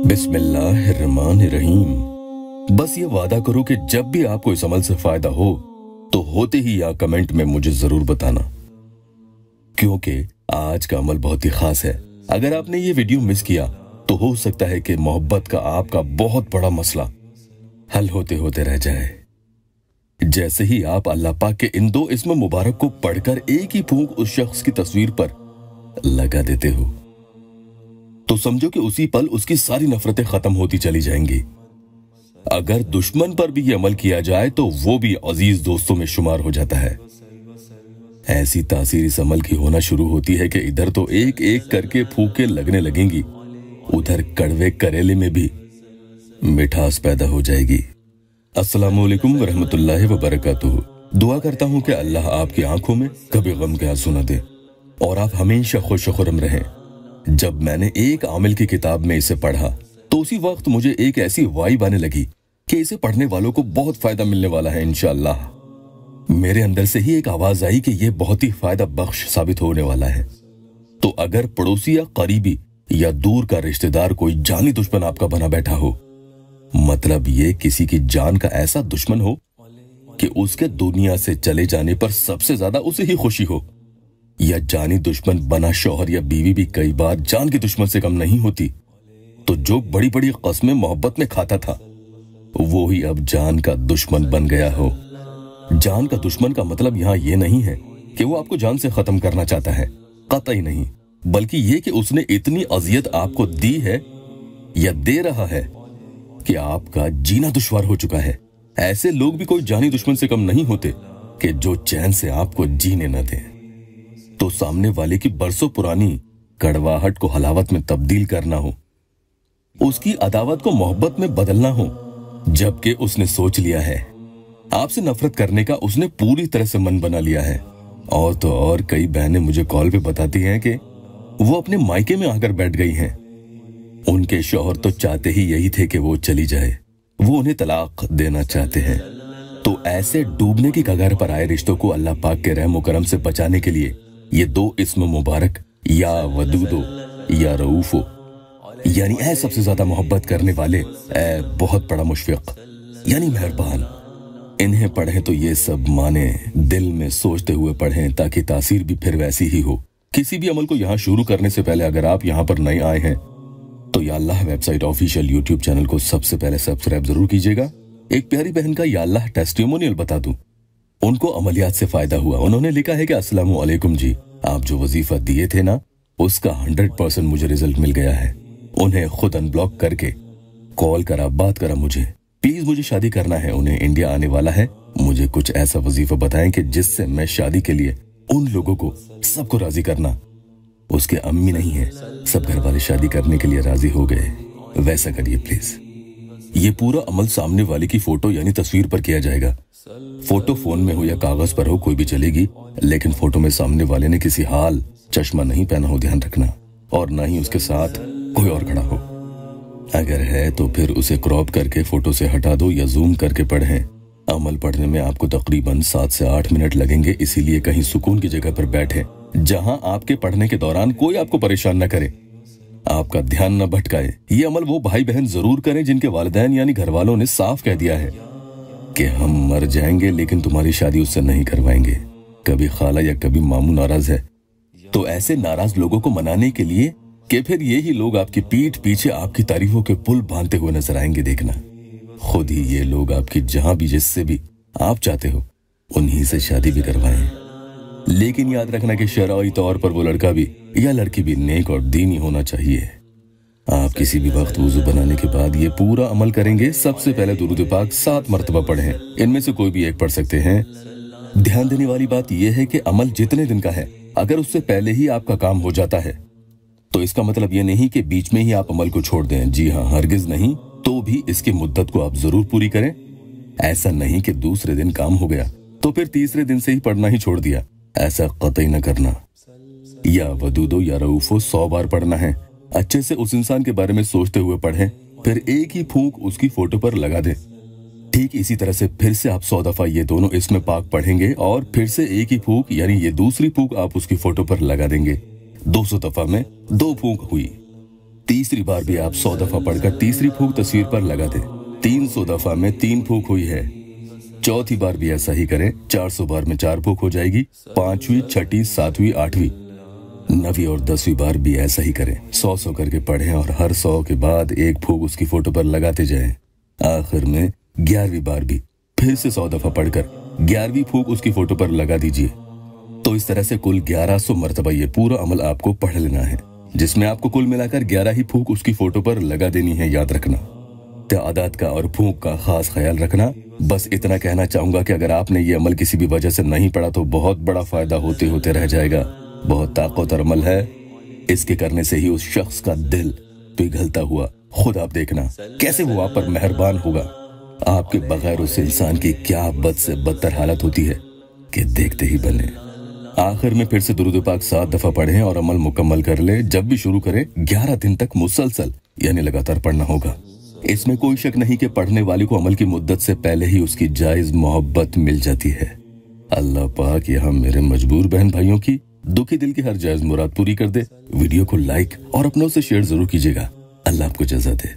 बिस्मिल्लाहिर्रहमानिर्रहीम। बस ये वादा करो कि जब भी आपको इस अमल से फायदा हो तो होते ही या कमेंट में मुझे जरूर बताना, क्योंकि आज का अमल बहुत ही खास है। अगर आपने ये वीडियो मिस किया तो हो सकता है कि मोहब्बत का आपका बहुत बड़ा मसला हल होते होते रह जाए। जैसे ही आप अल्लाह पाक के इन दो इस्म मुबारक को पढ़कर एक ही फूंक उस शख्स की तस्वीर पर लगा देते हो तो समझो कि उसी पल उसकी सारी नफरतें खत्म होती चली जाएंगी। अगर दुश्मन पर भी ये अमल किया जाए तो वो भी अजीज दोस्तों में शुमार हो जाता है। ऐसी तासीर इस अमल की होना शुरू होती है कि इधर तो एक एक करके फूंके लगने लगेंगी, उधर कड़वे करेले में भी मिठास पैदा हो जाएगी। अस्सलामुअलैकुम वरहमतुल्लाहि वबरकातुहू। दुआ करता हूं कि अल्लाह आपकी आंखों में कभी गम के आंसू न दे और आप हमेशा खुश खुरम रहें। जब मैंने एक आमिल की किताब में इसे पढ़ा तो उसी वक्त मुझे एक ऐसी वाइब आने लगी कि इसे पढ़ने वालों को बहुत फायदा मिलने वाला है इंशाअल्लाह। मेरे अंदर से ही एक आवाज आई कि यह बहुत ही फायदा बख्श साबित होने वाला है। तो अगर पड़ोसी या करीबी या दूर का रिश्तेदार कोई जानी दुश्मन आपका बना बैठा हो, मतलब ये किसी की जान का ऐसा दुश्मन हो कि उसके दुनिया से चले जाने पर सबसे ज्यादा उसे ही खुशी हो, या जानी दुश्मन बना शौहर या बीवी भी कई बार जान के दुश्मन से कम नहीं होती, तो जो बड़ी बड़ी कस्में मोहब्बत में खाता था वो ही अब जान का दुश्मन बन गया हो। जान का दुश्मन का मतलब यहाँ ये नहीं है कि वो आपको जान से खत्म करना चाहता है, कतई नहीं, बल्कि ये कि उसने इतनी अजियत आपको दी है या दे रहा है कि आपका जीना दुश्वार हो चुका है। ऐसे लोग भी कोई जानी दुश्मन से कम नहीं होते कि जो चैन से आपको जीने न दें। तो सामने वाले की बरसों पुरानी कड़वाहट को हलावत में तब्दील करना हो, उसकी अदावत को मोहब्बत में बदलना हो, जबकि उसने सोच लिया है आपसे नफरत करने का, उसने पूरी तरह से मन बना लिया है। और तो और कई बहनें मुझे कॉल पे बताती हैं कि वो अपने मायके में आकर बैठ गई हैं। उनके शौहर तो चाहते ही यही थे कि वो चली जाए, वो उन्हें तलाक देना चाहते हैं। तो ऐसे डूबने की कगार पर आए रिश्तों को अल्लाह पाक के रहम करम से बचाने के लिए ये दो इस्म मुबारक या वदूदो या रऊफो, यानी ऐ सबसे ज्यादा मोहब्बत करने वाले, ऐ बहुत बड़ा मुशफिक यानी मेहरबान, इन्हें पढ़ें तो ये सब माने दिल में सोचते हुए पढ़ें ताकि तासीर भी फिर वैसी ही हो। किसी भी अमल को यहाँ शुरू करने से पहले अगर आप यहाँ पर नए आए हैं तो या अल्लाह वेबसाइट ऑफिशियल यूट्यूब चैनल को सबसे पहले सब्सक्राइब जरूर कीजिएगा। एक प्यारी बहन का या अल्लाह टेस्टिमोनियल बता दूं, उनको अमलियात से फायदा हुआ। उन्होंने लिखा है कि अस्सलामु अलैकुम जी, आप जो वजीफा दिए थे ना उसका 100% मुझे रिजल्ट मिल गया है। उन्हें खुद अनब्लॉक करके कॉल करा, बात करा मुझे, प्लीज मुझे शादी करना है, उन्हें इंडिया आने वाला है, मुझे कुछ ऐसा वजीफा बताएं कि जिससे मैं शादी के लिए उन लोगों को सबको राजी करना। उसके अम्मी नहीं है, सब घर वाले शादी करने के लिए राजी हो गए, वैसा करिए प्लीज। ये पूरा अमल सामने वाले की फोटो यानी तस्वीर पर किया जाएगा। फोटो फोन में हो या कागज पर हो कोई भी चलेगी, लेकिन फोटो में सामने वाले ने किसी हाल चश्मा नहीं पहना हो, ध्यान रखना, और ना ही उसके साथ कोई और खड़ा हो। अगर है तो फिर उसे क्रॉप करके फोटो से हटा दो या जूम करके पढ़ें। अमल पढ़ने में आपको तकरीबन 7 से 8 मिनट लगेंगे, इसीलिए कहीं सुकून की जगह पर बैठे जहां आपके पढ़ने के दौरान कोई आपको परेशान न करे, आपका ध्यान न भटकाए। ये अमल वो भाई बहन जरूर करें जिनके वालिदैन यानी घर वालों ने साफ कह दिया है कि हम मर जाएंगे लेकिन तुम्हारी शादी उससे नहीं करवाएंगे। कभी खाला या कभी मामू नाराज है तो ऐसे नाराज लोगों को मनाने के लिए कि फिर यही लोग आपकी पीठ पीछे आपकी तारीफों के पुल बांधते हुए नजर आएंगे, देखना खुद ही ये लोग आपकी जहां भी जिससे भी आप चाहते हो उन्हीं से शादी भी करवाएं। लेकिन याद रखना कि शरई तौर पर वो लड़का भी या लड़की भी नेक और दीनी होना चाहिए। आप किसी भी वक्त वुजू बनाने के बाद ये पूरा अमल करेंगे। सबसे पहले दुरूद पाक 7 मरतबा पढ़ें, इनमें से कोई भी एक पढ़ सकते हैं। ध्यान देने वाली बात यह है कि अमल जितने दिन का है, अगर उससे पहले ही आपका काम हो जाता है तो इसका मतलब ये नहीं कि बीच में ही आप अमल को छोड़ दें। जी हाँ, हरगिज नहीं, तो भी इसकी मुद्दत को आप जरूर पूरी करें। ऐसा नहीं कि दूसरे दिन काम हो गया तो फिर तीसरे दिन से ही पढ़ना ही छोड़ दिया, ऐसा कतई न करना। या वदूदो या रऊफो 100 बार पढ़ना है। अच्छे से उस इंसान के बारे में सोचते हुए पढ़ें, फिर एक ही फूंक उसकी फोटो पर लगा दें। ठीक इसी तरह से फिर से आप 100 दफा ये दोनों इस्म पाक पढ़ेंगे और फिर से एक ही फूंक यानी ये दूसरी फूंक आप उसकी फोटो पर लगा देंगे। 200 दफा में 2 फूंक हुई। तीसरी बार भी आप 100 दफा पढ़कर तीसरी फूंक तस्वीर पर लगा दें। 300 दफा में 3 फूंक हुई है। चौथी बार भी ऐसा ही करें। 400 बार में 4 फूंक हो जाएगी। 5वीं, 6ठी, 7वीं, 8वीं, 9वीं और 10वीं बार भी ऐसा ही करें। 100 करके पढ़ें और हर 100 के बाद 1 फूंक उसकी फोटो पर लगाते जाएं। आखिर में 11वीं बार भी फिर से 100 दफा पढ़कर 11वीं फूंक उसकी फोटो पर लगा दीजिए। तो इस तरह से कुल 1100 मरतबा ये पूरा अमल आपको पढ़ लेना है, जिसमें आपको कुल मिलाकर 11 ही फूंक उसकी फोटो पर लगा देनी है। याद रखना, तादाद का और फूंक का खास ख्याल रखना। बस इतना कहना चाहूंगा कि अगर आपने ये अमल किसी भी वजह से नहीं पढ़ा तो बहुत बड़ा फायदा होते होते रह जाएगा। बहुत ताकतवर अमल है। इसके करने से ही उस शख्स का दिल पिघलता हुआ खुद आप देखना कैसे वो आप पर मेहरबान होगा। आपके बगैर उस इंसान की क्या बद से बदतर हालत होती है कि देखते ही बने। आखिर में फिर से दुरूद पाक 7 दफा पढ़ें और अमल मुकम्मल कर ले। जब भी शुरू करें 11 दिन तक मुसलसल यानी लगातार पढ़ना होगा। इसमें कोई शक नहीं कि पढ़ने वाले को अमल की मुद्दत से पहले ही उसकी जायज मोहब्बत मिल जाती है। अल्लाह पाक यहाँ मेरे मजबूर बहन भाइयों की दुखी दिल की हर जायज मुराद पूरी कर दे। वीडियो को लाइक और अपनों से शेयर जरूर कीजिएगा। अल्लाह आपको जज़ा दे।